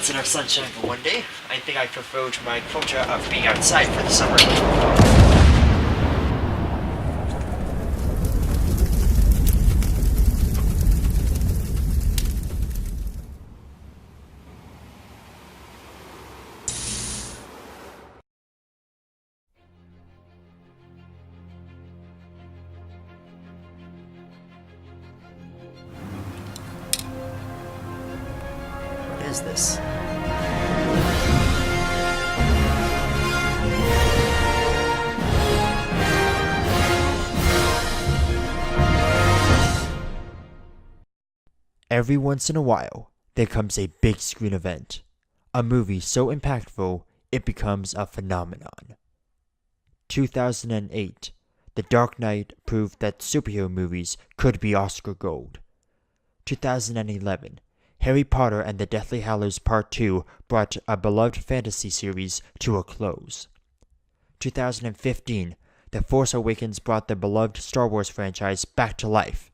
Lots enough sunshine for one day. I think I fulfilled my quota of being outside for the summer. What is this? Every once in a while, there comes a big screen event. A movie so impactful, it becomes a phenomenon. 2008, The Dark Knight proved that superhero movies could be Oscar gold. 2011, Harry Potter and the Deathly Hallows Part 2 brought a beloved fantasy series to a close. 2015, The Force Awakens brought the beloved Star Wars franchise back to life.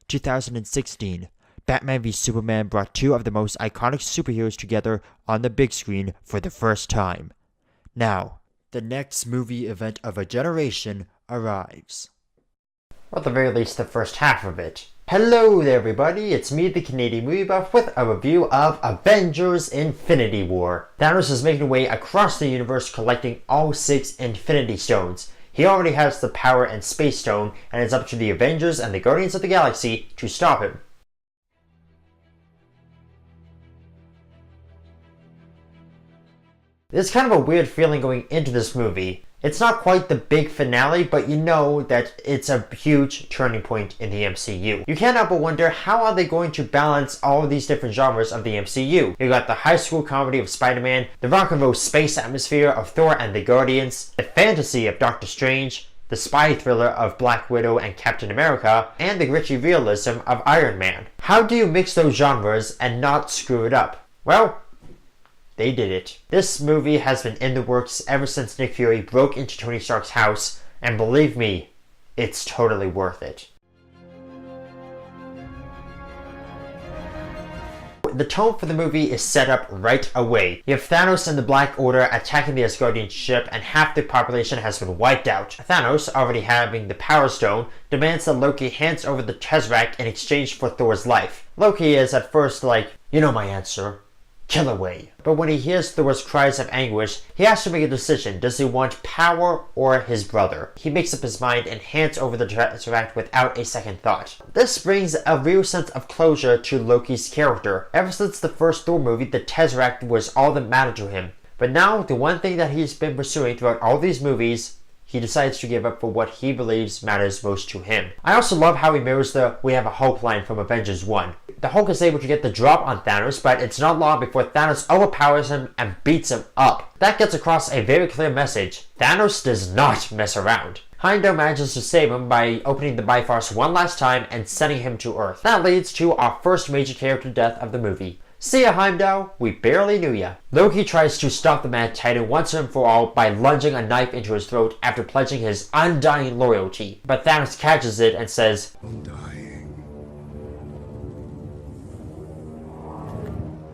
2016, Batman v Superman brought two of the most iconic superheroes together on the big screen for the first time. Now, the next movie event of a generation arrives. Or at the very least, the first half of it. Hello there everybody, it's me, the Canadian Movie Buff, with a review of Avengers Infinity War. Thanos is making way across the universe collecting all 6 Infinity Stones. He already has the Power and Space Stone, and it's up to the Avengers and the Guardians of the Galaxy to stop him. There's kind of a weird feeling going into this movie. It's not quite the big finale, but you know that it's a huge turning point in the MCU. You can't help but wonder, how are they going to balance all of these different genres of the MCU? You got the high school comedy of Spider-Man, the rock and roll space atmosphere of Thor and the Guardians, the fantasy of Doctor Strange, the spy thriller of Black Widow and Captain America, and the gritty realism of Iron Man. How do you mix those genres and not screw it up? Well, they did it. This movie has been in the works ever since Nick Fury broke into Tony Stark's house, and believe me, it's totally worth it. The tone for the movie is set up right away. You have Thanos and the Black Order attacking the Asgardian ship, and half the population has been wiped out. Thanos, already having the Power Stone, demands that Loki hands over the Tesseract in exchange for Thor's life. Loki is at first like, you know my answer. Kill away. But when he hears Thor's cries of anguish, he has to make a decision. Does he want power or his brother? He makes up his mind and hands over the Tesseract without a second thought. This brings a real sense of closure to Loki's character. Ever since the first Thor movie, the Tesseract was all that mattered to him. But now, the one thing that he's been pursuing throughout all these movies, he decides to give up for what he believes matters most to him. I also love how he mirrors the "we have a Hulk" line from Avengers 1. The Hulk is able to get the drop on Thanos, but it's not long before Thanos overpowers him and beats him up. That gets across a very clear message. Thanos does not mess around. Heimdall manages to save him by opening the Bifrost one last time and sending him to Earth. That leads to our first major character death of the movie. See ya, Heimdall, we barely knew ya. Loki tries to stop the Mad Titan once and for all by lunging a knife into his throat after pledging his undying loyalty. But Thanos catches it and says, "Undying.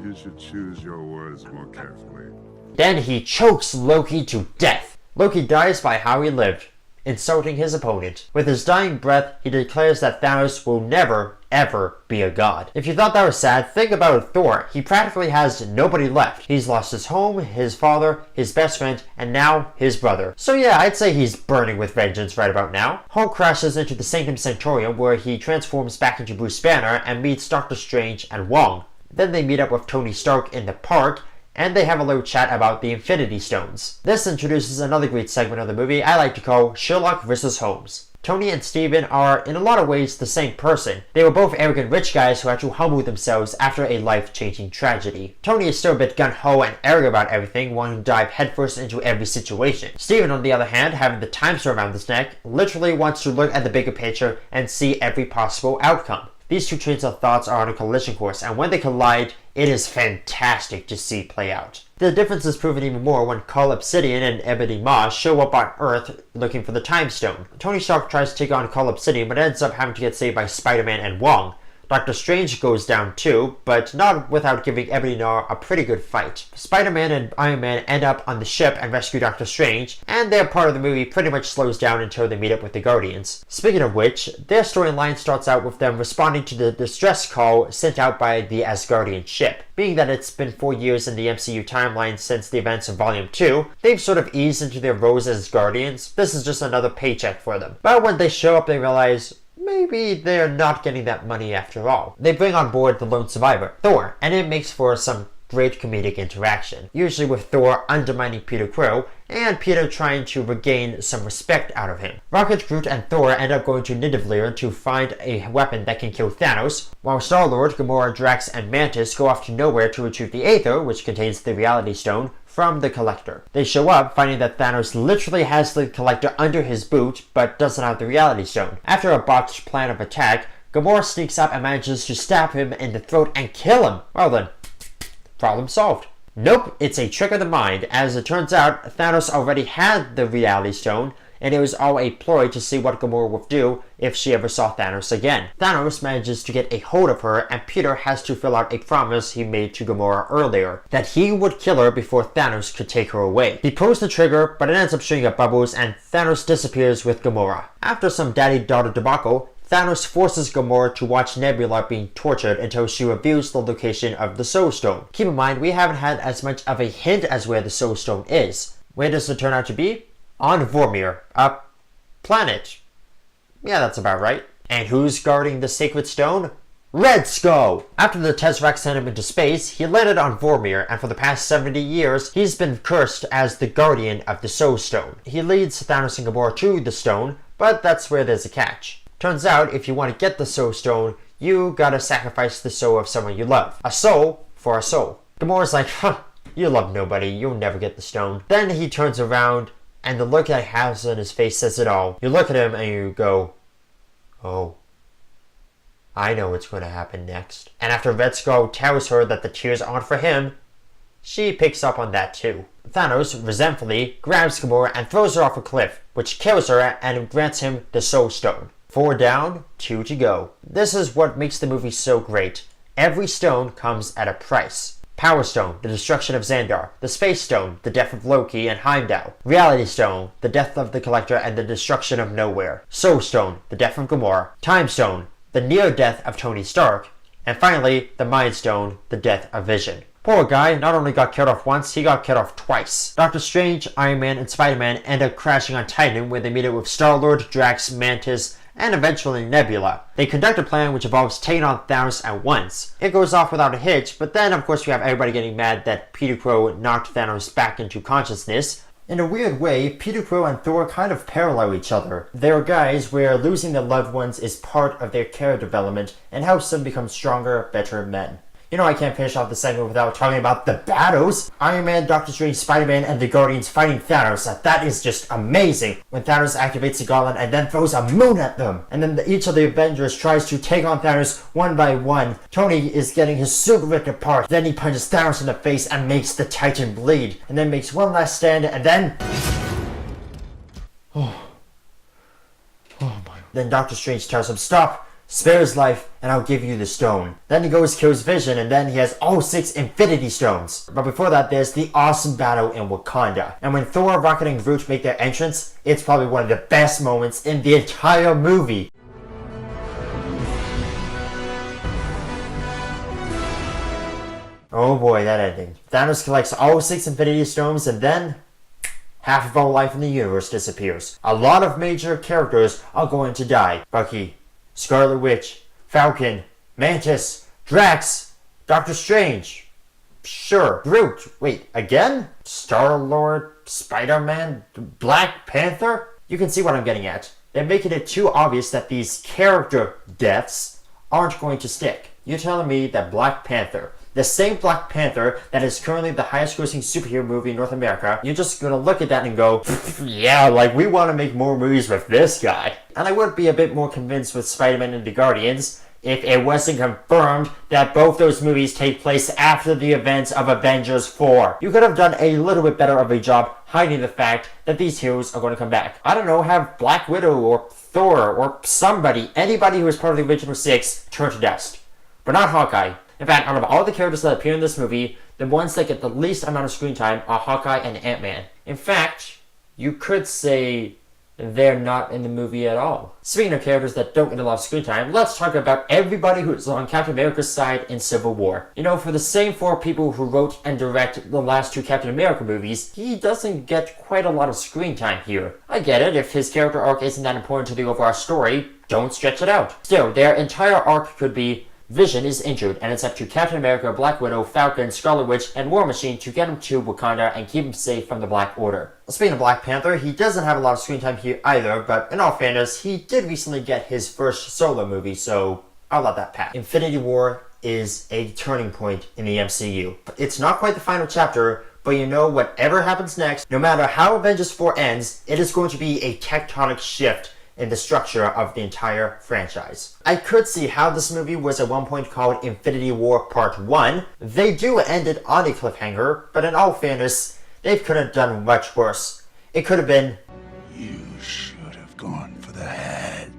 You should choose your words more carefully." Then he chokes Loki to death. Loki dies by how he lived, insulting his opponent. With his dying breath, he declares that Thanos will never, ever be a god. If you thought that was sad, think about Thor. He practically has nobody left. He's lost his home, his father, his best friend, and now his brother. So yeah, I'd say he's burning with vengeance right about now. Hulk crashes into the Sanctum Sanctorium, where he transforms back into Bruce Banner and meets Doctor Strange and Wong. Then they meet up with Tony Stark in the park, and they have a little chat about the Infinity Stones. This introduces another great segment of the movie I like to call Sherlock vs. Holmes. Tony and Steven are, in a lot of ways, the same person. They were both arrogant rich guys who had to humble themselves after a life-changing tragedy. Tony is still a bit gung-ho and arrogant about everything, wanting to dive headfirst into every situation. Steven, on the other hand, having the time store around his neck, literally wants to look at the bigger picture and see every possible outcome. These two trains of thoughts are on a collision course, and when they collide, it is fantastic to see play out. The difference is proven even more when Cull Obsidian and Epi.75 show up on Earth looking for the Time Stone. Tony Stark tries to take on Cull Obsidian, but ends up having to get saved by Spider-Man and Wong. Doctor Strange goes down too, but not without giving Ebony a pretty good fight. Spider-Man and Iron Man end up on the ship and rescue Doctor Strange, and their part of the movie pretty much slows down until they meet up with the Guardians. Speaking of which, their storyline starts out with them responding to the distress call sent out by the Asgardian ship. Being that it's been 4 years in the MCU timeline since the events of Volume 2, they've sort of eased into their roles as Guardians. This is just another paycheck for them. But when they show up, they realize maybe they're not getting that money after all. They bring on board the lone survivor, Thor, and it makes for some great comedic interaction, usually with Thor undermining Peter Quill, and Peter trying to regain some respect out of him. Rocket, Groot, and Thor end up going to Nidavellir to find a weapon that can kill Thanos, while Star-Lord, Gamora, Drax, and Mantis go off to nowhere to retrieve the Aether, which contains the Reality Stone, from the Collector. They show up, finding that Thanos literally has the Collector under his boot, but doesn't have the Reality Stone. After a botched plan of attack, Gamora sneaks up and manages to stab him in the throat and kill him. Well then, problem solved. Nope, it's a trick of the mind. As it turns out, Thanos already had the Reality Stone, and it was all a ploy to see what Gamora would do if she ever saw Thanos again. Thanos manages to get a hold of her, and Peter has to fill out a promise he made to Gamora earlier, that he would kill her before Thanos could take her away. He pulls the trigger, but it ends up shooting up bubbles, and Thanos disappears with Gamora. After some daddy-daughter debacle, Thanos forces Gamora to watch Nebula being tortured until she reveals the location of the Soul Stone. Keep in mind, we haven't had as much of a hint as where the Soul Stone is. Where does it turn out to be? On Vormir, a planet. Yeah, that's about right. And who's guarding the Sacred Stone? Red Skull! After the Tesseract sent him into space, he landed on Vormir, and for the past 70 years, he's been cursed as the guardian of the Soul Stone. He leads Thanos and Gamora to the stone, but that's where there's a catch. Turns out, if you want to get the Soul Stone, you gotta sacrifice the soul of someone you love. A soul for a soul. Gamora's like, you love nobody, you'll never get the stone. Then he turns around, and the look that he has on his face says it all. You look at him and you go, oh, I know what's going to happen next. And after Red Skull tells her that the tears aren't for him, she picks up on that too. Thanos, resentfully, grabs Gamora and throws her off a cliff, which kills her and grants him the Soul Stone. 4 down, 2 to go. This is what makes the movie so great. Every stone comes at a price. Power Stone, the destruction of Xandar. The Space Stone, the death of Loki and Heimdall. Reality Stone, the death of the Collector and the destruction of Nowhere. Soul Stone, the death of Gamora. Time Stone, the near death of Tony Stark. And finally, the Mind Stone, the death of Vision. Poor guy not only got killed off once, he got killed off twice. Doctor Strange, Iron Man, and Spider-Man end up crashing on Titan, where they meet up with Star-Lord, Drax, Mantis, and eventually Nebula. They conduct a plan which involves taking on Thanos at once. It goes off without a hitch, but then of course we have everybody getting mad that Peter Quill knocked Thanos back into consciousness. In a weird way, Peter Quill and Thor kind of parallel each other. They're guys where losing their loved ones is part of their character development and helps them become stronger, better men. You know I can't finish off the segment without talking about the battles. Iron Man, Doctor Strange, Spider-Man, and the Guardians fighting Thanos. That is just amazing. When Thanos activates the gauntlet and then throws a moon at them. And then each of the Avengers tries to take on Thanos one by one. Tony is getting his suit ripped apart. Then he punches Thanos in the face and makes the Titan bleed. And then makes one last stand and then... Oh my... Then Doctor Strange tells him, stop! Spare his life, and I'll give you the stone. Then he goes kills Vision, and then he has all 6 Infinity Stones. But before that, there's the awesome battle in Wakanda. And when Thor, Rocket, and Groot make their entrance, it's probably one of the best moments in the entire movie. Oh boy, that ending. Thanos collects all 6 Infinity Stones, and then... half of all life in the universe disappears. A lot of major characters are going to die. Bucky, Scarlet Witch, Falcon, Mantis, Drax, Doctor Strange. Sure. Groot. Wait, again? Star-Lord, Spider-Man, Black Panther? You can see what I'm getting at. They're making it too obvious that these character deaths aren't going to stick. You're telling me that Black Panther, the same Black Panther that is currently the highest grossing superhero movie in North America, you're just gonna look at that and go, yeah, like we want to make more movies with this guy. And I would be a bit more convinced with Spider-Man and the Guardians if it wasn't confirmed that both those movies take place after the events of Avengers 4. You could have done a little bit better of a job hiding the fact that these heroes are going to come back. I don't know, have Black Widow or Thor or somebody, anybody who was part of the original 6, turn to dust. But not Hawkeye. In fact, out of all the characters that appear in this movie, the ones that get the least amount of screen time are Hawkeye and Ant-Man. In fact, you could say they're not in the movie at all. Speaking of characters that don't get a lot of screen time, let's talk about everybody who's on Captain America's side in Civil War. You know, for the same 4 people who wrote and directed the last 2 Captain America movies, he doesn't get quite a lot of screen time here. I get it, if his character arc isn't that important to the overall story, don't stretch it out. Still, their entire arc could be Vision is injured, and it's up to Captain America, Black Widow, Falcon, Scarlet Witch, and War Machine to get him to Wakanda and keep him safe from the Black Order. Speaking of Black Panther, he doesn't have a lot of screen time here either, but in all fairness, he did recently get his first solo movie, so I'll let that pass. Infinity War is a turning point in the MCU. It's not quite the final chapter, but you know, whatever happens next, no matter how Avengers 4 ends, it is going to be a tectonic shift in the structure of the entire franchise. I could see how this movie was at one point called Infinity War Part 1. They do end it on a cliffhanger, but in all fairness, they could have done much worse. It could have been, You should have gone for the head.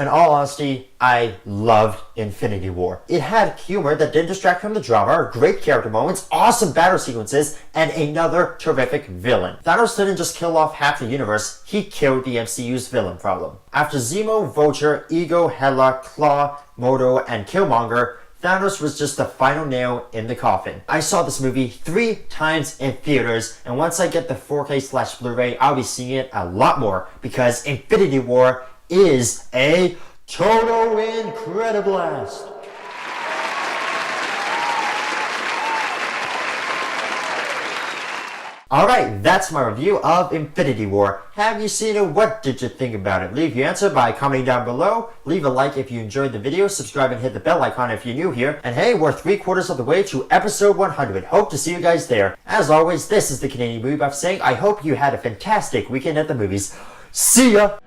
in all honesty, I loved Infinity War. It had humor that didn't distract from the drama, great character moments, awesome battle sequences, and another terrific villain. Thanos didn't just kill off half the universe, he killed the MCU's villain problem. After Zemo, Vulture, Ego, Hela, Claw, Modo, and Killmonger, Thanos was just the final nail in the coffin. I saw this movie 3 times in theaters, and once I get the 4K/Blu-ray, I'll be seeing it a lot more, because Infinity War is a total incrediblast. Alright, that's my review of Infinity War. Have you seen it? What did you think about it? Leave your answer by commenting down below. Leave a like if you enjoyed the video. Subscribe and hit the bell icon if you're new here. And hey, we're 3/4 of the way to episode 100. Hope to see you guys there. As always, this is the Canadian Movie Buff saying I hope you had a fantastic weekend at the movies. See ya!